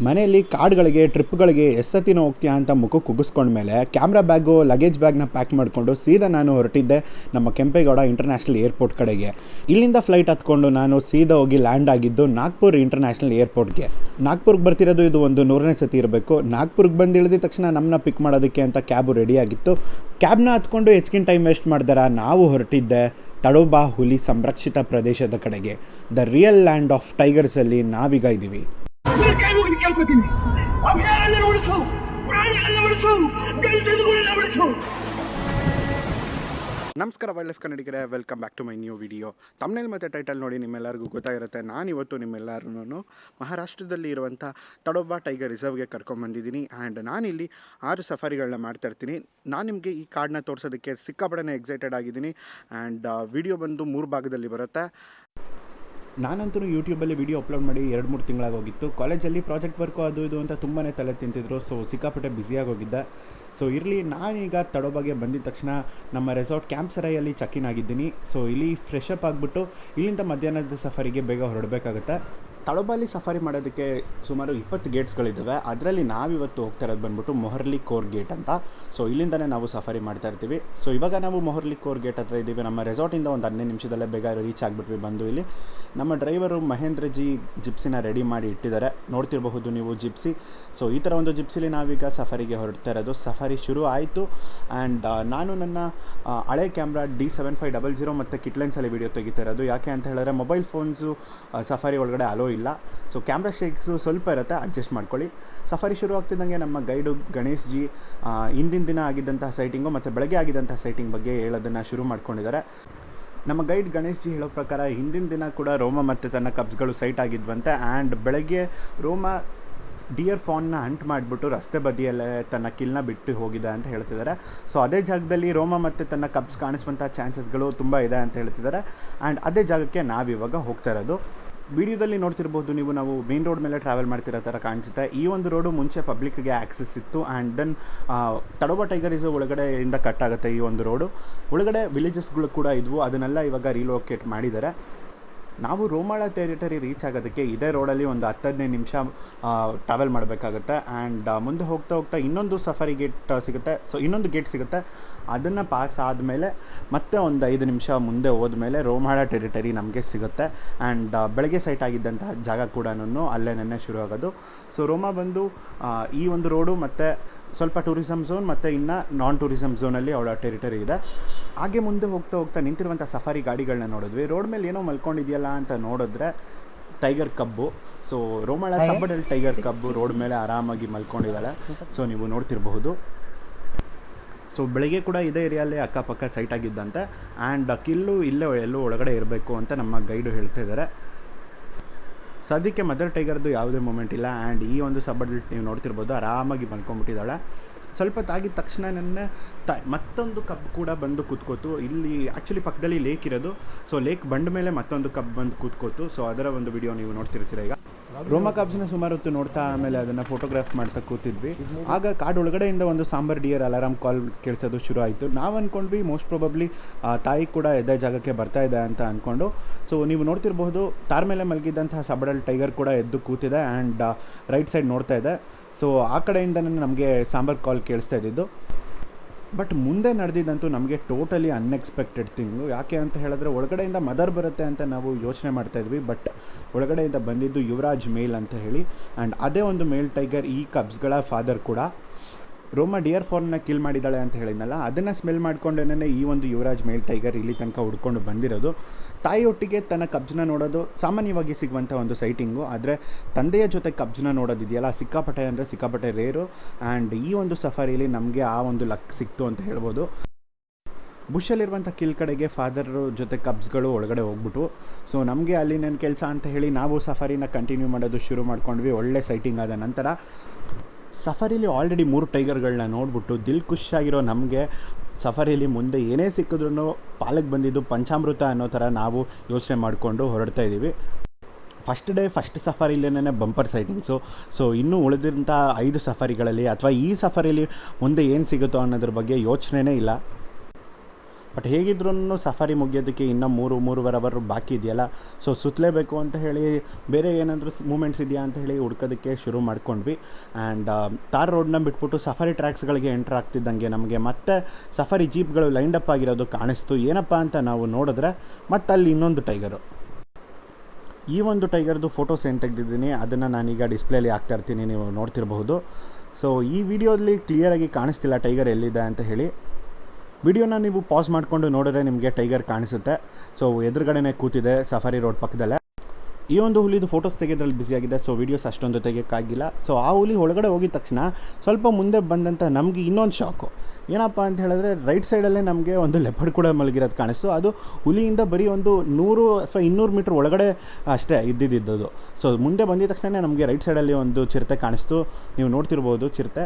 ಮನೆಯಲ್ಲಿ ಕಾಡುಗಳಿಗೆ ಟ್ರಿಪ್ಗಳಿಗೆ ಎಷ್ಟೊತ್ತಿನ ಹೋಗ್ತೀಯಾ ಅಂತ ಮುಖಕ್ಕೆ ಕುಗ್ಗಿಸ್ಕೊಂಡ್ಮೇಲೆ ಕ್ಯಾಮ್ರಾ ಬ್ಯಾಗು ಲಗೇಜ್ ಬ್ಯಾಗ್ನ ಪ್ಯಾಕ್ ಮಾಡಿಕೊಂಡು ಸೀದಾ ನಾನು ಹೊರಟಿದ್ದೆ ನಮ್ಮ ಕೆಂಪೇಗೌಡ ಇಂಟರ್ನ್ಯಾಷನಲ್ ಏರ್ಪೋರ್ಟ್ ಕಡೆಗೆ. ಇಲ್ಲಿಂದ ಫ್ಲೈಟ್ ಹತ್ಕೊಂಡು ನಾನು ಸೀದಾ ಹೋಗಿ ಲ್ಯಾಂಡ್ ಆಗಿದ್ದು ನಾಗ್ಪುರ್ ಇಂಟರ್ನ್ಯಾಷನಲ್ ಏರ್ಪೋರ್ಟ್ಗೆ. ನಾಗ್ಪುರ್ಗೆ ಬರ್ತಿರೋದು ಇದು ಒಂದು 100ನೇ ಸತಿ ಇರಬೇಕು. ನಾಗ್ಪುರ್ಗೆ ಬಂದು ಇಳಿದ ತಕ್ಷಣ ನಮ್ಮನ್ನ ಪಿಕ್ ಮಾಡೋದಕ್ಕೆ ಅಂತ ಕ್ಯಾಬು ರೆಡಿಯಾಗಿತ್ತು. ಕ್ಯಾಬ್ನ ಹತ್ಕೊಂಡು ಹೆಚ್ಚಿನ ಟೈಮ್ ವೇಸ್ಟ್ ಮಾಡ್ದಾರ ನಾವು ಹೊರಟಿದ್ದೆ ತಡೋಬಾ ಹುಲಿ ಸಂರಕ್ಷಿತ ಪ್ರದೇಶದ ಕಡೆಗೆ. ದ ರಿಯಲ್ ಲ್ಯಾಂಡ್ ಆಫ್ ಟೈಗರ್ಸಲ್ಲಿ ನಾವೀಗ ಇದ್ದೀವಿ. ನಮಸ್ಕಾರ ವೈಲ್ಡ್ ಲೈಫ್ ಕನ್ನಡಿಗರೇ, welcome back to my new video. Thumbnail ಮತ್ತು ಟೈಟಲ್ ನೋಡಿ ನಿಮ್ಮೆಲ್ಲರಿಗೂ ಗೊತ್ತಾಗಿರುತ್ತೆ. ನಾನಿವತ್ತು ನಿಮ್ಮೆಲ್ಲರೂ ಮಹಾರಾಷ್ಟ್ರದಲ್ಲಿ ಇರುವಂಥ ತಡೋಬಾ ಟೈಗರ್ ರಿಸರ್ವ್ಗೆ ಕರ್ಕೊಂಬಂದಿದ್ದೀನಿ. ಆ್ಯಂಡ್ ನಾನಿಲ್ಲಿ 6 ಸಫಾರಿಗಳನ್ನ ಮಾಡ್ತಾಯಿರ್ತೀನಿ. ನಾನು ನಿಮಗೆ ಈ ಕಾರ್ಡನ್ನ ತೋರಿಸೋದಕ್ಕೆ ಸಿಕ್ಕಾಪಟ್ಟೆ ಎಕ್ಸೈಟೆಡ್ ಆಗಿದ್ದೀನಿ. ಆ್ಯಂಡ್ ವಿಡಿಯೋ ಬಂದು 3 ಭಾಗದಲ್ಲಿ ಬರುತ್ತೆ. ನಾನಂತೂ ಯೂಟ್ಯೂಬಲ್ಲಿ ವೀಡಿಯೋ ಅಪ್ಲೋಡ್ ಮಾಡಿ 2-3 ತಿಂಗಳಾಗಿ ಹೋಗಿತ್ತು. ಕಾಲೇಜಲ್ಲಿ ಪ್ರಾಜೆಕ್ಟ್ ವರ್ಕು ಅದು ಇದು ಅಂತ ತುಂಬಾ ತಲೆ ತಿಂತಿದ್ರು. ಸೊ ಸಿಕ್ಕಾಪಟ್ಟೆ ಬ್ಯುಸಿಯಾಗಿ ಹೋಗಿದ್ದೆ. ಸೊ ಇರಲಿ, ನಾನೀಗ ತಡೋಬಾಗೆ ಬಂದಿದ ತಕ್ಷಣ ನಮ್ಮ ರೆಸಾರ್ಟ್ ಕ್ಯಾಂಪ್ ಸರೈಯಲ್ಲಿ ಚೆಕ್ ಇನ್ ಆಗಿದ್ದೀನಿ. ಸೊ ಇಲ್ಲಿ ಫ್ರೆಶ್ ಅಪ್ ಆಗಿಬಿಟ್ಟು ಇಲ್ಲಿಂದ ಮಧ್ಯಾಹ್ನದ ಸಫಾರಿಗೆ ಬೇಗ ಹೊರಡಬೇಕಾಗುತ್ತೆ. ತಡೋಬಾಲಿ ಸಫಾರಿ ಮಾಡೋದಕ್ಕೆ ಸುಮಾರು 20 ಗೇಟ್ಸ್ಗಳಿದ್ದಾವೆ. ಅದರಲ್ಲಿ ನಾವಿವತ್ತು ಹೋಗ್ತಾ ಇರೋದು ಬಂದ್ಬಿಟ್ಟು ಮೊಹರ್ಲಿ ಕೋರ್ ಗೇಟ್ ಅಂತ. ಸೊ ಇಲ್ಲಿಂದನೇ ನಾವು ಸಫಾರಿ ಮಾಡ್ತಾ ಇರ್ತೀವಿ. ಸೊ ಇವಾಗ ನಾವು ಮೊಹರ್ಲಿ ಕೋರ್ ಗೇಟ್ ಹತ್ರ ಇದ್ದೀವಿ. ನಮ್ಮ ರೆಸಾರ್ಟಿಂದ ಒಂದು 15 ನಿಮಿಷದಲ್ಲೇ ಬೇಗ ರೀಚ್ ಆಗಿಬಿಟ್ವಿ. ಬಂದು ಇಲ್ಲಿ ನಮ್ಮ ಡ್ರೈವರು ಮಹೇಂದ್ರ ಜಿ ಜಿಪ್ಸಿನ ರೆಡಿ ಮಾಡಿ ಇಟ್ಟಿದ್ದಾರೆ. ನೋಡ್ತಿರಬಹುದು ನೀವು ಜಿಪ್ಸಿ. ಸೊ ಈ ಥರ ಒಂದು ಜಿಪ್ಸಿಲಿ ನಾವೀಗ ಸಫಾರಿಗೆ ಹೊರಡ್ತಾ ಇರೋದು. ಸಫಾರಿ ಶುರು ಆಯಿತು. ಆ್ಯಂಡ್ ನಾನು ನನ್ನ ಹಳೆ ಕ್ಯಾಮ್ರಾ D7500 ಮತ್ತು ಕಿಟ್ಲೆನ್ಸಲ್ಲಿ ವೀಡಿಯೋ ತೆಗಿತಾ ಇರೋದು. ಯಾಕೆ ಅಂತ ಹೇಳಿದ್ರೆ ಮೊಬೈಲ್ ಫೋನ್ಸು ಸಫಾರಿ ಒಳಗಡೆ ಅಲೋ ಇಲ್ಲ. ಸೊ ಕ್ಯಾಮ್ರಾ ಶೇಕ್ಸು ಸ್ವಲ್ಪ ಇರುತ್ತೆ, ಅಡ್ಜಸ್ಟ್ ಮಾಡ್ಕೊಳ್ಳಿ. ಸಫಾರಿ ಶುರು ಆಗ್ತಿದ್ದಂಗೆ ನಮ್ಮ ಗೈಡು ಗಣೇಶ್ ಜಿ ಹಿಂದಿನ ದಿನ ಆಗಿದ್ದಂತಹ ಸೈಟಿಂಗು ಮತ್ತು ಬೆಳಗ್ಗೆ ಆಗಿದ್ದಂಥ ಸೈಟಿಂಗ್ ಬಗ್ಗೆ ಹೇಳೋದನ್ನು ಶುರು ಮಾಡ್ಕೊಂಡಿದ್ದಾರೆ. ನಮ್ಮ ಗೈಡ್ ಗಣೇಶ್ ಜಿ ಹೇಳೋ ಪ್ರಕಾರ ಹಿಂದಿನ ದಿನ ಕೂಡ ರೋಮ ಮತ್ತು ತನ್ನ ಕಬ್ಸ್ಗಳು ಸೈಟ್ ಆಗಿದ್ವಂತೆ. ಆ್ಯಂಡ್ ಬೆಳಗ್ಗೆ ರೋಮ ಡಿಯರ್ ಫಾನ್ನ ಹಂಟ್ ಮಾಡಿಬಿಟ್ಟು ರಸ್ತೆ ಬದಿಯಲ್ಲೇ ತನ್ನ ಕಿಲ್ನ ಬಿಟ್ಟು ಹೋಗಿದೆ ಅಂತ ಹೇಳ್ತಿದ್ದಾರೆ. ಸೊ ಅದೇ ಜಾಗದಲ್ಲಿ ರೋಮ ಮತ್ತು ತನ್ನ ಕಬ್ಸ್ ಕಾಣಿಸುವಂಥ ಚಾನ್ಸಸ್ಗಳು ತುಂಬ ಇದೆ ಅಂತ ಹೇಳ್ತಿದ್ದಾರೆ. ಆ್ಯಂಡ್ ಅದೇ ಜಾಗಕ್ಕೆ ನಾವಿವಾಗ ಹೋಗ್ತಾ ಇರೋದು. ವಿಡಿಯೋದಲ್ಲಿ ನೋಡ್ತಿರ್ಬೋದು ನೀವು, ನಾವು ಮೇನ್ ರೋಡ್ ಮೇಲೆ ಟ್ರಾವೆಲ್ ಮಾಡ್ತಿರೋ ಥರ ಕಾಣಿಸುತ್ತೆ. ಈ ಒಂದು ರೋಡು ಮುಂಚೆ ಪಬ್ಲಿಕ್ಗೆ ಆ್ಯಕ್ಸಸ್ ಇತ್ತು. And then Tadoba tiger reserve ಒಳಗಡೆಯಿಂದ ಕಟ್ ಆಗುತ್ತೆ ಈ ಒಂದು ರೋಡು. ಒಳಗಡೆ ವಿಲೇಜಸ್ಗಳು ಕೂಡ ಇದ್ವು, ಅದನ್ನೆಲ್ಲ ಇವಾಗ ರೀಲೊಕೇಟ್ ಮಾಡಿದ್ದಾರೆ. ನಾವು ರೋಮಾಳ ಟೆರಿಟರಿ ರೀಚ್ ಆಗೋದಕ್ಕೆ ಇದೇ ರೋಡಲ್ಲಿ ಒಂದು 10-15 ನಿಮಿಷ ಟ್ರಾವೆಲ್ ಮಾಡಬೇಕಾಗುತ್ತೆ. ಆ್ಯಂಡ್ ಮುಂದೆ ಹೋಗ್ತಾ ಹೋಗ್ತಾ ಇನ್ನೊಂದು ಸಫಾರಿ ಗೇಟ್ ಸಿಗುತ್ತೆ. ಸೊ ಇನ್ನೊಂದು ಗೇಟ್ ಸಿಗುತ್ತೆ. ಅದನ್ನು ಪಾಸ್ ಆದಮೇಲೆ ಮತ್ತೆ ಒಂದು 5 ನಿಮಿಷ ಮುಂದೆ ಹೋದ್ಮೇಲೆ ರೋಮಾಳ ಟೆರಿಟರಿ ನಮಗೆ ಸಿಗುತ್ತೆ. ಆ್ಯಂಡ್ ಬೆಳಗ್ಗೆ ಸೈಟ್ ಆಗಿದ್ದಂತಹ ಜಾಗ ಕೂಡ ಅಲ್ಲೇನೇ ಶುರು ಆಗೋದು. ಸೊ ರೋಮಾ ಬಂದು ಈ ಒಂದು ರೋಡು ಮತ್ತು ಸ್ವಲ್ಪ ಟೂರಿಸಮ್ ಝೋನ್ ಮತ್ತು ಇನ್ನು ನಾನ್ ಟೂರಿಸಮ್ ಝೋನಲ್ಲಿ ಅವಳ ಟೆರಿಟರಿ ಇದೆ. ಹಾಗೆ ಮುಂದೆ ಹೋಗ್ತಾ ಹೋಗ್ತಾ ನಿಂತಿರುವಂಥ ಸಫಾರಿ ಗಾಡಿಗಳನ್ನ ನೋಡಿದ್ವಿ. ರೋಡ್ ಮೇಲೆ ಏನೋ ಮಲ್ಕೊಂಡಿದೆಯಲ್ಲ ಅಂತ ನೋಡಿದ್ರೆ ಟೈಗರ್ ಕಬ್ಬು. ಸೊ ರೋಮಾಳ ಸಬ್ಬಡಲ್ಲಿ ಟೈಗರ್ ಕಬ್ಬು ರೋಡ್ ಮೇಲೆ ಆರಾಮಾಗಿ ಮಲ್ಕೊಂಡಿದ್ದಾಳೆ. ಸೊ ನೀವು ನೋಡ್ತಿರಬಹುದು. ಸೊ ಬೆಳಗ್ಗೆ ಕೂಡ ಇದೇ ಏರಿಯಲ್ಲಿ ಅಕ್ಕಪಕ್ಕ ಸೈಟ್ ಆಗಿದ್ದಂತೆ. ಆ್ಯಂಡ್ ಕಿಲ್ಲು ಇಲ್ಲೇ ಎಲ್ಲೂ ಒಳಗಡೆ ಇರಬೇಕು ಅಂತ ನಮ್ಮ ಗೈಡು ಹೇಳ್ತಾ ಇದ್ದಾರೆ. ಸದ್ಯಕ್ಕೆ ಮದರ್ ಟೈಗರ್ದು ಯಾವುದೇ ಮೂಮೆಂಟ್ ಇಲ್ಲ. ಆ್ಯಂಡ್ ಈ ಒಂದು ಸಬ್ಬಲ್ಲಿ ನೀವು ನೋಡ್ತಿರ್ಬೋದು, ಆರಾಮಾಗಿ ಮಲ್ಕೊಂಡ್ಬಿಟ್ಟಿದ್ದಾಳೆ. ಸ್ವಲ್ಪ ತಾಗಿದ ತಕ್ಷಣ ಮತ್ತೊಂದು ಕಬ್ ಕೂಡ ಬಂದು ಕೂತ್ಕೋತು. ಇಲ್ಲಿ ಆ್ಯಕ್ಚುಲಿ ಪಕ್ಕದಲ್ಲಿ ಲೇಕ್ ಇರೋದು. ಸೊ ಲೇಕ್ ಬಂದ ಮೇಲೆ ಮತ್ತೊಂದು ಕಬ್ ಬಂದು ಕೂತ್ಕೋತು. ಸೊ ಅದರ ಒಂದು ವಿಡಿಯೋ ನೀವು ನೋಡ್ತಿರ್ತೀರ. ಈಗ ರೋಮಾ ಕಬ್ಸ್ನ ಸುಮಾರು ಹೊತ್ತು ನೋಡ್ತಾ ಆಮೇಲೆ ಅದನ್ನು ಫೋಟೋಗ್ರಾಫ್ ಮಾಡ್ತಾ ಕೂತಿದ್ವಿ. ಆಗ ಕಾಡು ಒಳಗಡೆಯಿಂದ ಒಂದು ಸಾಂಬಾರ್ ಡಿಯರ್ ಅಲಾರಾಮ್ ಕಾಲ್ ಕೇಳಿಸೋದು ಶುರು ಆಯಿತು. ನಾವು ಅಂದ್ಕೊಂಡ್ವಿ ಮೋಸ್ಟ್ ಪ್ರೊಬಬ್ಲಿ ತಾಯಿ ಕೂಡ ಇದೇ ಜಾಗಕ್ಕೆ ಬರ್ತಾ ಇದೆ ಅಂತ ಅಂದ್ಕೊಂಡು. ಸೊ ನೀವು ನೋಡ್ತಿರ್ಬೋದು, ತಾರ್ ಮೇಲೆ ಮಲಗಿದ್ದಂತಹ ಸಬಡಲ್ ಟೈಗರ್ ಕೂಡ ಎದ್ದು ಕೂತಿದೆ. ಆ್ಯಂಡ್ ರೈಟ್ ಸೈಡ್ ನೋಡ್ತಾ ಇದೆ. ಸೊ ಆ ಕಡೆಯಿಂದನೇ ನಮಗೆ ಸಾಂಬಾರ್ ಕಾಲ್ ಕೇಳಿಸ್ತಾ ಇದ್ದಿದ್ದು. ಬಟ್ ಮುಂದೆ ನಡೆದಿದ್ದಂತೂ ನಮಗೆ ಟೋಟಲಿ ಅನ್ಎಕ್ಸ್ಪೆಕ್ಟೆಡ್ ಥಿಂಗು. ಯಾಕೆ ಅಂತ ಹೇಳಿದ್ರೆ ಒಳಗಡೆಯಿಂದ ಮದರ್ ಬರುತ್ತೆ ಅಂತ ನಾವು ಯೋಚನೆ ಮಾಡ್ತಾಯಿದ್ವಿ. ಬಟ್ ಒಳಗಡೆಯಿಂದ ಬಂದಿದ್ದು ಯುವರಾಜ್ ಮೇಲ್ ಅಂತ ಹೇಳಿ. ಆ್ಯಂಡ್ ಅದೇ ಒಂದು ಮೇಲ್ ಟೈಗರ್ ಈ ಕಬ್ಸ್ಗಳ ಫಾದರ್ ಕೂಡ. ರೋಮಾ ಡಿಯರ್ ಫಾರ್ನ ಕಿಲ್ ಮಾಡಿದ್ದಾಳೆ ಅಂತ ಹೇಳಿದ್ನಲ್ಲ, ಅದನ್ನು ಸ್ಮೆಲ್ ಮಾಡ್ಕೊಂಡೇ ಈ ಒಂದು ಯುವರಾಜ್ ಮೇಲ್ ಟೈಗರ್ ಇಲ್ಲಿ ತನಕ ಹುಡ್ಕೊಂಡು ಬಂದಿರೋದು. ತಾಯಿಯೊಟ್ಟಿಗೆ ತನ್ನ ಕಬ್ಸ್ನ ನೋಡೋದು ಸಾಮಾನ್ಯವಾಗಿ ಸಿಗುವಂಥ ಒಂದು ಸೈಟಿಂಗು. ಆದರೆ ತಂದೆಯ ಜೊತೆ ಕಬ್ಸ್ನ ನೋಡೋದಿದೆಯಲ್ಲ, ಸಿಕ್ಕಾಪಟ್ಟೆ ಅಂದರೆ ಸಿಕ್ಕಾಪಟ್ಟೆ ರೇರು. ಆ್ಯಂಡ್ ಈ ಒಂದು ಸಫಾರಿಯಲ್ಲಿ ನಮಗೆ ಆ ಒಂದು ಲಕ್ ಸಿಕ್ತು ಅಂತ ಹೇಳ್ಬೋದು. ಬುಷಲ್ಲಿರುವಂಥ ಕಿಲ್ ಕಡೆಗೆ ಫಾದರ್ ಜೊತೆ ಕಬ್ಸ್ಗಳು ಒಳಗಡೆ ಹೋಗ್ಬಿಟ್ಟು. ಸೊ ನಮಗೆ ಅಲ್ಲಿ ನನ್ನ ಕೆಲಸ ಅಂತ ಹೇಳಿ ನಾವು ಸಫಾರಿನ ಕಂಟಿನ್ಯೂ ಮಾಡೋದು ಶುರು ಮಾಡ್ಕೊಂಡ್ವಿ. ಒಳ್ಳೆ ಸೈಟಿಂಗ್ ಆದ ನಂತರ ಸಫಾರಿಲಿ ಆಲ್ರೆಡಿ 3 ಟೈಗರ್ಗಳನ್ನ ನೋಡಿಬಿಟ್ಟು ದಿಲ್ ಖುಷಿಯಾಗಿರೋ ನಮಗೆ ಸಫಾರಿಯಲ್ಲಿ ಮುಂದೆ ಏನೇ ಸಿಕ್ಕಿದ್ರೂ ಪಾಲಕ್ಕೆ ಬಂದಿದ್ದು ಪಂಚಾಮೃತ ಅನ್ನೋ ಥರ ನಾವು ಯೋಚನೆ ಮಾಡಿಕೊಂಡು ಹೊರಡ್ತಾ ಇದ್ದೀವಿ. ಫಸ್ಟ್ ಡೇ ಫಸ್ಟ್ ಸಫಾರಿಲೇನೇ ಬಂಪರ್ ಸೈಟಿಂಗ್ಸು. ಸೊ ಇನ್ನೂ ಉಳಿದಂಥ 5 ಸಫಾರಿಗಳಲ್ಲಿ ಅಥವಾ ಈ ಸಫಾರಿಯಲ್ಲಿ ಮುಂದೆ ಏನು ಸಿಗುತ್ತೋ ಅನ್ನೋದ್ರ ಬಗ್ಗೆ ಯೋಚನೆನೇ ಇಲ್ಲ. ಬಟ್ ಹೇಗಿದ್ರೂ ಸಫಾರಿ ಮುಗಿಯೋದಕ್ಕೆ ಇನ್ನೂ 3-3.5 ಅವರ್ ಬಾಕಿ ಇದೆಯಲ್ಲ, ಸೊ ಸುತ್ತಲೇಬೇಕು ಅಂತ ಹೇಳಿ ಬೇರೆ ಏನಾದರೂ ಮೂಮೆಂಟ್ಸ್ ಇದೆಯಾ ಅಂತ ಹೇಳಿ ಹುಡ್ಕೋದಕ್ಕೆ ಶುರು ಮಾಡ್ಕೊಂಡ್ವಿ. ಆ್ಯಂಡ್ ತಾರ್ ರೋಡ್ನ ಬಿಟ್ಬಿಟ್ಟು ಸಫಾರಿ ಟ್ರ್ಯಾಕ್ಸ್ಗಳಿಗೆ ಎಂಟ್ರ್ ಆಗ್ತಿದ್ದಂಗೆ ನಮಗೆ ಮತ್ತೆ ಸಫಾರಿ ಜೀಪ್ಗಳು ಲೈಂಡ್ ಅಪ್ ಆಗಿರೋದು ಕಾಣಿಸ್ತು. ಏನಪ್ಪ ಅಂತ ನಾವು ನೋಡಿದ್ರೆ ಮತ್ತೆ ಅಲ್ಲಿ ಇನ್ನೊಂದು ಟೈಗರು. ಈ ಒಂದು ಟೈಗರ್ದು ಫೋಟೋಸ್ ಏನು ತೆಗೆದಿದ್ದೀನಿ ಅದನ್ನು ನಾನೀಗ ಡಿಸ್ಪ್ಲೇಲಿ ಹಾಕ್ತಾ ಇರ್ತೀನಿ, ನೀವು ನೋಡ್ತಿರಬಹುದು. ಸೊ ಈ ವಿಡಿಯೋದಲ್ಲಿ ಕ್ಲಿಯರಾಗಿ ಕಾಣಿಸ್ತಿಲ್ಲ ಟೈಗರ್ ಎಲ್ಲಿದೆ ಅಂತ ಹೇಳಿ. ವಿಡಿಯೋನ ನೀವು ಪಾಸ್ ಮಾಡಿಕೊಂಡು ನೋಡಿದ್ರೆ ನಿಮಗೆ ಟೈಗರ್ ಕಾಣಿಸುತ್ತೆ. ಸೊ ಎದುರುಗಡೆನೇ ಕೂತಿದೆ ಸಫಾರಿ ರೋಡ್ ಪಕ್ಕದಲ್ಲೇ. ಈ ಒಂದು ಹುಲಿದು ಫೋಟೋಸ್ ತೆಗೆದ್ರಲ್ಲಿ ಬ್ಯುಸಿಯಾಗಿದೆ, ಸೊ ವೀಡಿಯೋಸ್ ಅಷ್ಟೊಂದು ತೆಗೆಯೋಕ್ಕಾಗಿಲ್ಲ. ಸೊ ಆ ಹುಲಿ ಒಳಗಡೆ ಹೋಗಿದ ತಕ್ಷಣ ಸ್ವಲ್ಪ ಮುಂದೆ ಬಂದಂಥ ನಮಗೆ ಇನ್ನೊಂದು ಶಾಕು. ಏನಪ್ಪ ಅಂತ ಹೇಳಿದ್ರೆ ರೈಟ್ ಸೈಡಲ್ಲೇ ನಮಗೆ ಒಂದು ಲೆಪರ್ಡ್ ಕೂಡ ಮಲಗಿರೋದು ಕಾಣಿಸ್ತು. ಅದು ಹುಲಿಯಿಂದ ಬರೀ ಒಂದು 100 ಅಥವಾ 200 ಮೀಟ್ರ್ ಒಳಗಡೆ ಅಷ್ಟೇ ಇದ್ದಿದ್ದು. ಸೊ ಮುಂದೆ ಬಂದಿದ ತಕ್ಷಣ ನಮಗೆ ರೈಟ್ ಸೈಡಲ್ಲಿ ಒಂದು ಚಿರತೆ ಕಾಣಿಸ್ತು, ನೀವು ನೋಡ್ತಿರ್ಬೋದು ಚಿರತೆ.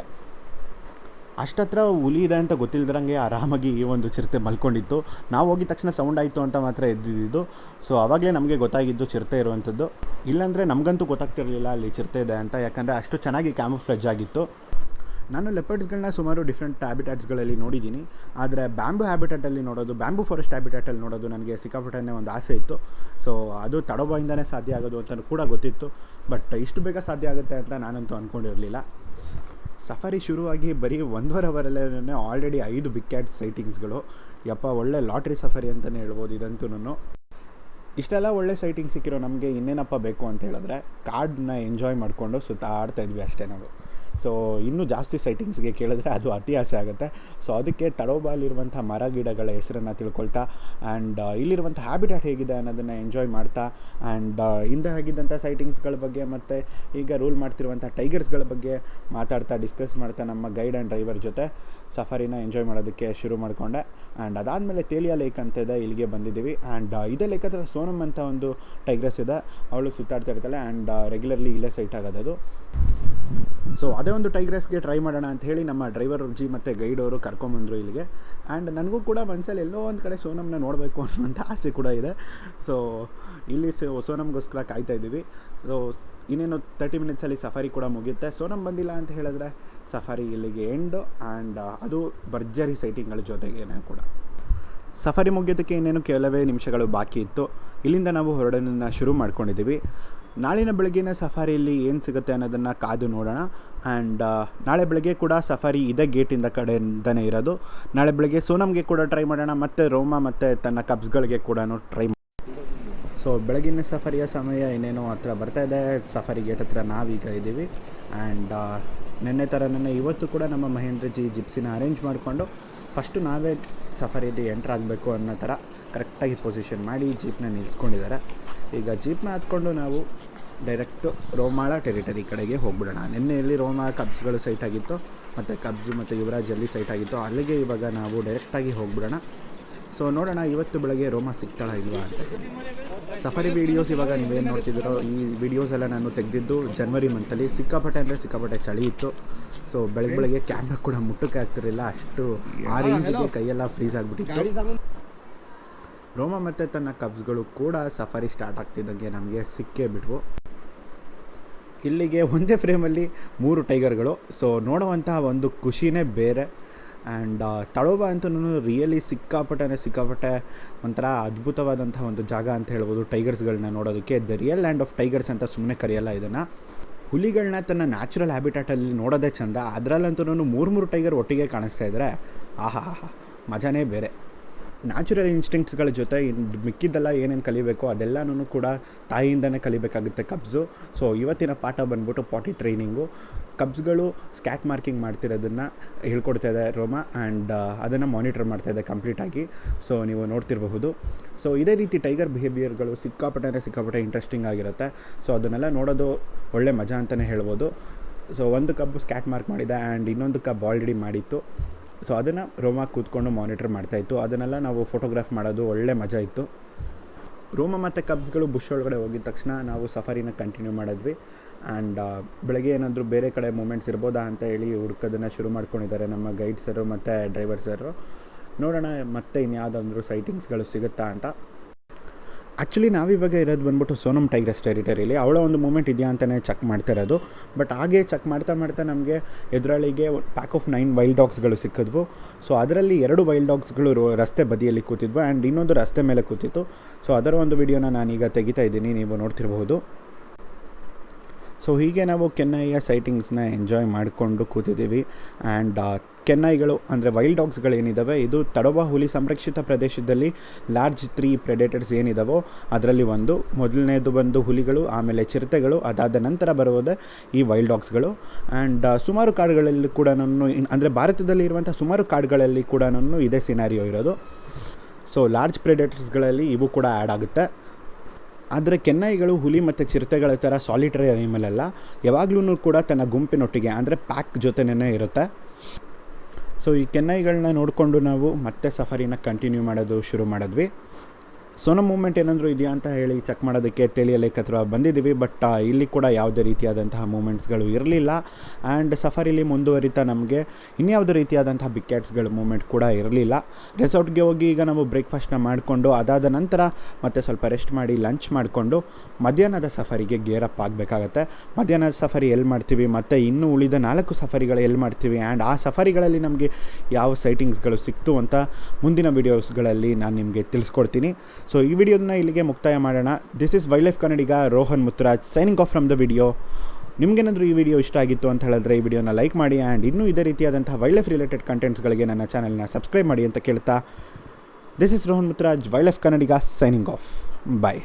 ಅಷ್ಟತ್ರ ಹುಲಿ ಇದೆ ಅಂತ ಗೊತ್ತಿಲ್ಲದಂಗೆ ಆರಾಮಾಗಿ ಈ ಒಂದು ಚಿರತೆ ಮಲ್ಕೊಂಡಿತ್ತು. ನಾವು ಹೋಗಿದ ತಕ್ಷಣ ಸೌಂಡ್ ಆಯಿತು ಅಂತ ಮಾತ್ರ ಎದ್ದಿದ್ದು. ಸೊ ಆವಾಗಲೇ ನಮಗೆ ಗೊತ್ತಾಗಿದ್ದು ಚಿರತೆ ಇರುವಂಥದ್ದು. ಇಲ್ಲಾಂದರೆ ನಮಗಂತೂ ಗೊತ್ತಾಗ್ತಿರಲಿಲ್ಲ ಅಲ್ಲಿ ಚಿರತೆ ಇದೆ ಅಂತ, ಯಾಕಂದರೆ ಅಷ್ಟು ಚೆನ್ನಾಗಿ ಕ್ಯಾಮುಫ್ಲೇಜ್ ಆಗಿತ್ತು. ನಾನು ಲೆಪರ್ಡ್ಸ್ಗಳನ್ನ ಸುಮಾರು ಡಿಫ್ರೆಂಟ್ ಹ್ಯಾಬಿಟ್ಯಾಟ್ಸ್ಗಳಲ್ಲಿ ನೋಡಿದ್ದೀನಿ, ಆದರೆ ಬ್ಯಾಂಬೂ ಹ್ಯಾಬಿಟ್ಯಾಟಲ್ಲಿ ನೋಡೋದು, ಬ್ಯಾಂಬೂ ಫಾರೆಸ್ಟ್ ಹ್ಯಾಬಿಟ್ಯಾಟಲ್ಲಿ ನೋಡೋದು ನನಗೆ ಸಿಕ್ಕಾಪಟ್ಟೆ ಒಂದು ಆಸೆ ಇತ್ತು. ಸೊ ಅದು ತಡೋಬಾಯಿಂದನೇ ಸಾಧ್ಯ ಆಗೋದು ಅಂತ ಕೂಡ ಗೊತ್ತಿತ್ತು, ಬಟ್ ಇಷ್ಟು ಬೇಗ ಸಾಧ್ಯ ಆಗುತ್ತೆ ಅಂತ ನಾನಂತೂ ಅಂದ್ಕೊಂಡಿರಲಿಲ್ಲ. ಸಫಾರಿ ಶುರುವಾಗಿ ಬರೀ 1.5 ಅವರಲ್ಲೇ ಆಲ್ರೆಡಿ 5 ಬಿಗ್ ಕ್ಯಾಟ್ ಸೈಟಿಂಗ್ಸ್ಗಳು. ಯಪ್ಪ, ಒಳ್ಳೆ ಲಾಟ್ರಿ ಸಫಾರಿ ಅಂತಲೇ ಹೇಳ್ಬೋದು ಇದಂತೂ. ಇಷ್ಟೆಲ್ಲ ಒಳ್ಳೆ ಸೈಟಿಂಗ್ ಸಿಕ್ಕಿರೋ ನಮಗೆ ಇನ್ನೇನಪ್ಪ ಬೇಕು ಅಂತ ಹೇಳಿದ್ರೆ ಕಾಡನ್ನ ಎಂಜಾಯ್ ಮಾಡಿಕೊಂಡು ಸುತ್ತಾಡ್ತಾಯಿದ್ವಿ ಅಷ್ಟೇ ನಾವು. ಸೊ ಇನ್ನೂ ಜಾಸ್ತಿ ಸೈಟಿಂಗ್ಸ್ಗೆ ಕೇಳಿದ್ರೆ ಅದು ಅತಿ ಆಸೆ ಆಗುತ್ತೆ. ಸೊ ಅದಕ್ಕೆ ತಡೋಬಾಲಿರುವಂಥ ಮರ ಗಿಡಗಳ ಹೆಸರನ್ನು ತಿಳ್ಕೊಳ್ತಾ ಆ್ಯಂಡ್ ಇಲ್ಲಿರುವಂಥ ಹ್ಯಾಬಿಟ್ಯಾಟ್ ಹೇಗಿದೆ ಅನ್ನೋದನ್ನು ಎಂಜಾಯ್ ಮಾಡ್ತಾ ಆ್ಯಂಡ್ ಹಿಂದೆ ಆಗಿದ್ದಂಥ ಸೈಟಿಂಗ್ಸ್ಗಳ ಬಗ್ಗೆ ಮತ್ತು ಈಗ ರೂಲ್ ಮಾಡ್ತಿರುವಂಥ ಟೈಗರ್ಸ್ಗಳ ಬಗ್ಗೆ ಮಾತಾಡ್ತಾ ಡಿಸ್ಕಸ್ ಮಾಡ್ತಾ ನಮ್ಮ ಗೈಡ್ ಆ್ಯಂಡ್ ಡ್ರೈವರ್ ಜೊತೆ ಸಫಾರಿನ ಎಂಜಾಯ್ ಮಾಡೋದಕ್ಕೆ ಶುರು ಮಾಡಿಕೊಂಡೆ. ಆ್ಯಂಡ್ ಅದಾದಮೇಲೆ ತೇಲಿಯಾ ಲೇಕ್ ಅಂತ ಇದೆ, ಇಲ್ಲಿಗೆ ಬಂದಿದ್ದೀವಿ. ಆ್ಯಂಡ್ ಇದೇ ಲೇಕ್ ಹತ್ರ ಸೋನಮ್ ಅಂತ ಒಂದು ಟೈಗ್ರೆಸ್ ಇದೆ, ಅವಳು ಸುತ್ತಾಡ್ತಾ ಇರ್ತಾಳೆ ಆ್ಯಂಡ್ ರೆಗ್ಯುಲರ್ಲಿ ಇಲ್ಲೇ ಸೈಟ್ ಆಗೋದು. ಸೊ ಅದೇ ಒಂದು ಟೈಗ್ರೆಸ್ಗೆ ಟ್ರೈ ಮಾಡೋಣ ಅಂತ ಹೇಳಿ ನಮ್ಮ ಡ್ರೈವರ್ ಜಿ ಮತ್ತು ಗೈಡ್ ಅವರು ಕರ್ಕೊಂಬಂದರು ಇಲ್ಲಿಗೆ. ಆ್ಯಂಡ್ ನನಗೂ ಕೂಡ ಮನಸ್ಸಲ್ಲಿ ಎಲ್ಲೋ ಒಂದು ಕಡೆ ಸೋನಮ್ನ ನೋಡಬೇಕು ಅನ್ನುವಂಥ ಆಸೆ ಕೂಡ ಇದೆ. ಸೊ ಇಲ್ಲಿ ಸೋನಮ್ಗೋಸ್ಕರ ಕಾಯ್ತಾ ಇದ್ದೀವಿ. ಸೊ ಇನ್ನೇನು 30 ಮಿನಿಟ್ಸಲ್ಲಿ ಸಫಾರಿ ಕೂಡ ಮುಗಿಯುತ್ತೆ. ಸೋನಮ್ ಬಂದಿಲ್ಲ ಅಂತ ಹೇಳಿದ್ರೆ ಸಫಾರಿ ಇಲ್ಲಿಗೆ ಎಂಡು, ಆ್ಯಂಡ್ ಅದು ಭರ್ಜರಿ ಸೈಟಿಂಗ್ಗಳ ಜೊತೆಗೇನೆ ಕೂಡ. ಸಫಾರಿ ಮುಗಿಯೋದಕ್ಕೆ ಇನ್ನೇನು ಕೆಲವೇ ನಿಮಿಷಗಳು ಬಾಕಿ ಇತ್ತು. ಇಲ್ಲಿಂದ ನಾವು ಹೊರಡೋದನ್ನು ಶುರು ಮಾಡ್ಕೊಂಡಿದ್ದೀವಿ. ನಾಳಿನ ಬೆಳಗ್ಗಿನ ಸಫಾರಿಯಲ್ಲಿ ಏನು ಸಿಗುತ್ತೆ ಅನ್ನೋದನ್ನು ಕಾದು ನೋಡೋಣ. ಆ್ಯಂಡ್ ನಾಳೆ ಬೆಳಗ್ಗೆ ಕೂಡ ಸಫಾರಿ ಇದೇ ಗೇಟಿಂದ ಕಡೆಯಿಂದನೇ ಇರೋದು. ನಾಳೆ ಬೆಳಗ್ಗೆ ಸೋನಮ್ಗೆ ಕೂಡ ಟ್ರೈ ಮಾಡೋಣ, ಮತ್ತು ರೋಮಾ ಮತ್ತು ತನ್ನ ಕಬ್ಸ್ಗಳಿಗೆ ಕೂಡ ಟ್ರೈ ಮಾಡಿ. ಸೊ ಬೆಳಗಿನ ಸಫಾರಿಯ ಸಮಯ ಇನ್ನೇನೋ ಹತ್ರ ಬರ್ತಾಯಿದೆ. ಸಫಾರಿ ಗೇಟ್ ಹತ್ರ ನಾವೀಗ ಇದ್ದೀವಿ. ಆ್ಯಂಡ್ ನಿನ್ನೆ ಥರನೇ ಇವತ್ತು ಕೂಡ ನಮ್ಮ ಮಹೇಂದ್ರ ಜಿ ಜಿಪ್ಸಿನ ಅರೇಂಜ್ ಮಾಡಿಕೊಂಡು ಫಸ್ಟು ನಾವೇ ಸಫಾರಿಯಲ್ಲಿ ಎಂಟ್ರ್ ಆಗಬೇಕು ಅನ್ನೋ ಥರ ಕರೆಕ್ಟಾಗಿ ಪೊಸಿಷನ್ ಮಾಡಿ ಜೀಪ್ನ ನಿಲ್ಲಿಸ್ಕೊಂಡಿದ್ದಾರೆ. ಈಗ ಜೀಪ್ನ ಹತ್ಕೊಂಡು ನಾವು ಡೈರೆಕ್ಟು ರೋಮಾಳ ಟೆರಿಟರಿ ಕಡೆಗೆ ಹೋಗ್ಬಿಡೋಣ. ನಿನ್ನೆಯಲ್ಲಿ ರೋಮಾ ಕಬ್ಸ್ಗಳು ಸೈಟ್ ಆಗಿತ್ತು, ಮತ್ತು ಕಬ್ಸು ಮತ್ತು ಯುವರಾಜಲ್ಲಿ ಸೈಟ್ ಆಗಿತ್ತು, ಅಲ್ಲಿಗೆ ಇವಾಗ ನಾವು ಡೈರೆಕ್ಟಾಗಿ ಹೋಗ್ಬಿಡೋಣ. ಸೊ ನೋಡೋಣ ಇವತ್ತು ಬೆಳಗ್ಗೆ ರೋಮಾ ಸಿಗ್ತಾಳ ಇಲ್ವಾ ಅಂತ. ಸಫಾರಿ ವೀಡಿಯೋಸ್ ಇವಾಗ ನೀವೇನು ನೋಡ್ತಿದ್ದೀರೋ ಈ ವಿಡಿಯೋಸ್ ಎಲ್ಲ ನಾನು ತೆಗೆದಿದ್ದು ಜನವರಿ ಮಂತಲ್ಲಿ. ಸಿಕ್ಕಾಪಟ್ಟೆ ಚಳಿ ಇತ್ತು. ಸೊ ಬೆಳಗ್ಗೆ ಕ್ಯಾಮ್ರಾ ಕೂಡ ಮುಟ್ಟಕ್ಕೆ ಆಗ್ತಿರಲಿಲ್ಲ, ಅಷ್ಟು ಆ ರೇಂಜಿಗೆ ಕೈಯೆಲ್ಲ ಫ್ರೀಸ್ ಆಗಿಬಿಟ್ಟಿತ್ತು. ರೋಮಾ ಮತ್ತು ತನ್ನ ಕಬ್ಸ್ಗಳು ಕೂಡ ಸಫಾರಿ ಸ್ಟಾರ್ಟ್ ಆಗ್ತಿದ್ದಂಗೆ ನಮಗೆ ಸಿಕ್ಕೇ ಬಿಟ್ವು. ಇಲ್ಲಿಗೆ ಒಂದೇ ಫ್ರೇಮಲ್ಲಿ 3 ಟೈಗರ್ಗಳು. ಸೊ ನೋಡುವಂಥ ಒಂದು ಖುಷಿನೇ ಬೇರೆ. ಆ್ಯಂಡ್ ತಡೋಬಾ ಅಂತೂ ರಿಯಲಿ ಸಿಕ್ಕಾಪಟ್ಟೆ ಒಂಥರ ಅದ್ಭುತವಾದಂಥ ಒಂದು ಜಾಗ ಅಂತ ಹೇಳ್ಬೋದು ಟೈಗರ್ಸ್ಗಳನ್ನ ನೋಡೋದಕ್ಕೆ. The real land of tigers ಅಂತ ಸುಮ್ಮನೆ ಕರೆಯಲ್ಲ ಇದನ್ನು. ಹುಲಿಗಳನ್ನ ತನ್ನ ನ್ಯಾಚುರಲ್ ಹ್ಯಾಬಿಟ್ಯಾಟಲ್ಲಿ ನೋಡೋದೇ ಚೆಂದ. ಅದರಲ್ಲಂತೂ 3 ಟೈಗರ್ ಒಟ್ಟಿಗೆ ಕಾಣಿಸ್ತಾ ಇದ್ದರೆ ಆಹಾ ಮಜಾನೇ ಬೇರೆ. ನ್ಯಾಚುರಲ್ ಇನ್ಸ್ಟಿಂಕ್ಟ್ಸ್ಗಳ ಜೊತೆ ಮಿಕ್ಕಿದ್ದೆಲ್ಲ ಏನೇನು ಕಲಿಬೇಕೋ ಅದೆಲ್ಲನೂ ಕೂಡ ತಾಯಿಯಿಂದನೇ ಕಲಿಬೇಕಾಗುತ್ತೆ ಕಬ್ಸು. ಸೊ ಇವತ್ತಿನ ಪಾಠ ಬಂದ್ಬಿಟ್ಟು ಪಾಟಿ ಟ್ರೈನಿಂಗು. ಕಬ್ಸ್ಗಳು ಸ್ಕ್ಯಾಟ್ ಮಾರ್ಕಿಂಗ್ ಮಾಡ್ತಿರೋದನ್ನು ಹೇಳ್ಕೊಡ್ತಾ ಇದೆ ರೋಮಾ, ಆ್ಯಂಡ್ ಅದನ್ನು ಮಾನಿಟರ್ ಮಾಡ್ತಾಯಿದೆ ಕಂಪ್ಲೀಟಾಗಿ. ಸೊ ನೀವು ನೋಡ್ತಿರಬಹುದು. ಸೊ ಇದೇ ರೀತಿ ಟೈಗರ್ ಬಿಹೇವಿಯರ್ಗಳು ಸಿಕ್ಕಾಪಟ್ಟೆ ಇಂಟ್ರೆಸ್ಟಿಂಗ್ ಆಗಿರುತ್ತೆ. ಸೊ ಅದನ್ನೆಲ್ಲ ನೋಡೋದು ಒಳ್ಳೆ ಮಜಾ ಅಂತಲೇ ಹೇಳ್ಬೋದು. ಸೊ ಒಂದು ಕಬ್ಬು ಸ್ಕ್ಯಾಟ್ ಮಾರ್ಕ್ ಮಾಡಿದೆ ಆ್ಯಂಡ್ ಇನ್ನೊಂದು ಕಬ್ಬು ಆಲ್ರೆಡಿ ಮಾಡಿತ್ತು. ಸೊ ಅದನ್ನು ರೋಮಾ ಕೂತ್ಕೊಂಡು ಮಾನಿಟರ್ ಮಾಡ್ತಾಯಿತ್ತು. ಅದನ್ನೆಲ್ಲ ನಾವು ಫೋಟೋಗ್ರಾಫ್ ಮಾಡೋದು ಒಳ್ಳೆ ಮಜಾ ಇತ್ತು. ರೋಮಾ ಮತ್ತು ಕಬ್ಸ್ಗಳು ಬುಷ್ ಒಳಗಡೆ ಹೋಗಿದ ತಕ್ಷಣ ನಾವು ಸಫಾರಿನ ಕಂಟಿನ್ಯೂ ಮಾಡಿದ್ವಿ. ಆ್ಯಂಡ್ ಬೆಳಗ್ಗೆ ಏನಾದರೂ ಬೇರೆ ಕಡೆ ಮೂಮೆಂಟ್ಸ್ ಇರ್ಬೋದಾ ಅಂತ ಹೇಳಿ ಹುಡ್ಕೋದನ್ನು ಶುರು ಮಾಡ್ಕೊಂಡಿದ್ದಾರೆ ನಮ್ಮ ಗೈಡ್ ಸರು ಮತ್ತು ಡ್ರೈವರ್ ಸರು. ನೋಡೋಣ ಮತ್ತೆ ಇನ್ಯಾವುದಾದ್ರೂ ಸೈಟಿಂಗ್ಸ್ಗಳು ಸಿಗುತ್ತಾ ಅಂತ. ಆ್ಯಕ್ಚುಲಿ ನಾವಿವಾಗ ಇರೋದು ಬಂದ್ಬಿಟ್ಟು ಸೋನಮ್ ಟೈಗರ್ಸ್ ಟೆರಿಟರಿಲಿ. ಅವಳ ಒಂದು ಮೂಮೆಂಟ್ ಇದೆಯಾ ಅಂತಲೇ ಚೆಕ್ ಮಾಡ್ತಾ ಇರೋದು. ಬಟ್ ಹಾಗೆ ಚೆಕ್ ಮಾಡ್ತಾ ನಮಗೆ ಎದುರಾಳಿಗೆ ಪ್ಯಾಕ್ ಆಫ್ 9 ವೈಲ್ಡ್ ಡಾಗ್ಸ್ಗಳು ಸಿಕ್ಕಿದ್ವು. ಸೊ ಅದರಲ್ಲಿ 2 ವೈಲ್ಡ್ ಡಾಗ್ಸ್ಗಳು ರಸ್ತೆ ಬದಿಯಲ್ಲಿ ಕೂತಿದ್ವು ಆ್ಯಂಡ್ ಇನ್ನೊಂದು ರಸ್ತೆ ಮೇಲೆ ಕೂತಿತ್ತು. ಸೊ ಅದರ ಒಂದು ವಿಡಿಯೋನ ನಾನೀಗ ತೆಗಿತಾ ಇದ್ದೀನಿ, ನೀವು ನೋಡ್ತಿರಬಹುದು. ಸೊ ಹೀಗೆ ನಾವು ಕೆನ್ನೈಯ ಸೈಟಿಂಗ್ಸ್ನ ಎಂಜಾಯ್ ಮಾಡಿಕೊಂಡು ಕೂತಿದ್ದೀವಿ. ಆ್ಯಂಡ್ ಕೆನ್ನೈಗಳು ಅಂದರೆ ವೈಲ್ಡ್ ಡಾಗ್ಸ್ಗಳೇನಿದ್ದಾವೆ, ಇದು ತಡೋಬಾ ಹುಲಿ ಸಂರಕ್ಷಿತ ಪ್ರದೇಶದಲ್ಲಿ ಲಾರ್ಜ್ 3 ಪ್ರೆಡೇಟರ್ಸ್ ಏನಿದಾವೋ ಅದರಲ್ಲಿ ಒಂದು. ಮೊದಲನೇದು ಬಂದು ಹುಲಿಗಳು, ಆಮೇಲೆ ಚಿರತೆಗಳು, ಅದಾದ ನಂತರ ಬರುವುದೇ ಈ ವೈಲ್ಡ್ ಡಾಗ್ಸ್ಗಳು. ಆ್ಯಂಡ್ ಸುಮಾರು ಕಾಡುಗಳಲ್ಲಿ ಕೂಡ ಅಂದರೆ ಭಾರತದಲ್ಲಿ ಇರುವಂಥ ಸುಮಾರು ಕಾಡುಗಳಲ್ಲಿ ಕೂಡ ಇದೇ ಸಿನಾರಿಯೋ ಇರೋದು. ಸೊ ಲಾರ್ಜ್ ಪ್ರೆಡೇಟರ್ಸ್ಗಳಲ್ಲಿ ಇವು ಕೂಡ ಆ್ಯಡ್ ಆಗುತ್ತೆ. ಆದರೆ ಕೆನ್ನೈಗಳು ಹುಲಿ ಮತ್ತು ಚಿರತೆಗಳ ಥರ ಸಾಲಿಟರಿ ಅನಿಮಲ್ ಅಲ್ಲ, ಯಾವಾಗಲೂ ಕೂಡ ತನ್ನ ಗುಂಪಿನೊಟ್ಟಿಗೆ ಅಂದರೆ ಪ್ಯಾಕ್ ಜೊತೆನೇ ಇರುತ್ತೆ. ಸೊ ಈ ಕೆನ್ನೈಗಳನ್ನ ನೋಡಿಕೊಂಡು ನಾವು ಮತ್ತೆ ಸಫಾರಿನ ಕಂಟಿನ್ಯೂ ಮಾಡೋದು ಶುರು ಮಾಡಿದ್ವಿ. ಸೋನಮ್ ಮೂಮೆಂಟ್ ಏನಾದರೂ ಇದೆಯಾ ಅಂತ ಹೇಳಿ ಚೆಕ್ ಮಾಡೋದಕ್ಕೆ ತೇಲಿಯಲೇಕ್ ಹತ್ರ ಬಂದಿದ್ದೀವಿ. ಬಟ್ ಇಲ್ಲಿ ಕೂಡ ಯಾವುದೇ ರೀತಿಯಾದಂತಹ ಮೂಮೆಂಟ್ಸ್ಗಳು ಇರಲಿಲ್ಲ. ಆ್ಯಂಡ್ ಸಫಾರಿಲಿ ಮುಂದುವರಿತಾ ನಮಗೆ ಇನ್ಯಾವುದೇ ರೀತಿಯಾದಂತಹ ಬಿಗ್ ಕ್ಯಾಟ್ಸ್ಗಳ ಮೂಮೆಂಟ್ ಕೂಡ ಇರಲಿಲ್ಲ. ರೆಸಾರ್ಟ್ಗೆ ಹೋಗಿ ಈಗ ನಾವು ಬ್ರೇಕ್ಫಾಸ್ಟ್ನ ಮಾಡಿಕೊಂಡು ಅದಾದ ನಂತರ ಮತ್ತೆ ಸ್ವಲ್ಪ ರೆಸ್ಟ್ ಮಾಡಿ ಲಂಚ್ ಮಾಡಿಕೊಂಡು ಮಧ್ಯಾಹ್ನದ ಸಫಾರಿಗೆ ಗೇರ್ ಅಪ್ ಆಗಬೇಕಾಗತ್ತೆ. ಮಧ್ಯಾಹ್ನದ ಸಫಾರಿ ಎಲ್ಲಿ ಮಾಡ್ತೀವಿ ಮತ್ತು ಇನ್ನೂ ಉಳಿದ 4 ಸಫಾರಿಗಳು ಎಲ್ಲಿ ಮಾಡ್ತೀವಿ ಆ್ಯಂಡ್ ಆ ಸಫಾರಿಗಳಲ್ಲಿ ನಮಗೆ ಯಾವ ಸೈಟಿಂಗ್ಸ್ಗಳು ಸಿಕ್ತು ಅಂತ ಮುಂದಿನ ವೀಡಿಯೋಸ್ಗಳಲ್ಲಿ ನಾನು ನಿಮಗೆ ತಿಳಿಸ್ಕೊಡ್ತೀನಿ. ಸೊ ಈ ವಿಡಿಯೋನ ಇಲ್ಲಿಗೆ ಮುಕ್ತಾಯ ಮಾಡೋಣ. This is wild life Kannadiga Rohan Muthuraj signing off from the video. ನಿಮಗೇನಾದರೂ ಈ ವಿಡಿಯೋ ಇಷ್ಟ ಆಗಿತ್ತು ಅಂತ ಹೇಳಿದ್ರೆ ಈ ವಿಡಿಯೋನ ಲೈಕ್ ಮಾಡಿ ಆ್ಯಂಡ್ ಇನ್ನೂ ಇದೇ ರೀತಿಯಾದಂಥ ವೈಲ್ಡ್ ಲೈಫ್ ರಿಲೇಟೆಡ್ ಕಂಟೆಂಟ್ಸ್ಗಳಿಗೆ ನನ್ನ ಚಾನಲ್ನ ಸಬ್ಸ್ಕ್ರೈಬ್ ಮಾಡಿ ಅಂತ ಕೇಳ್ತಾ, this is Rohan Muthuraj wild life Kannadiga signing off. Bye.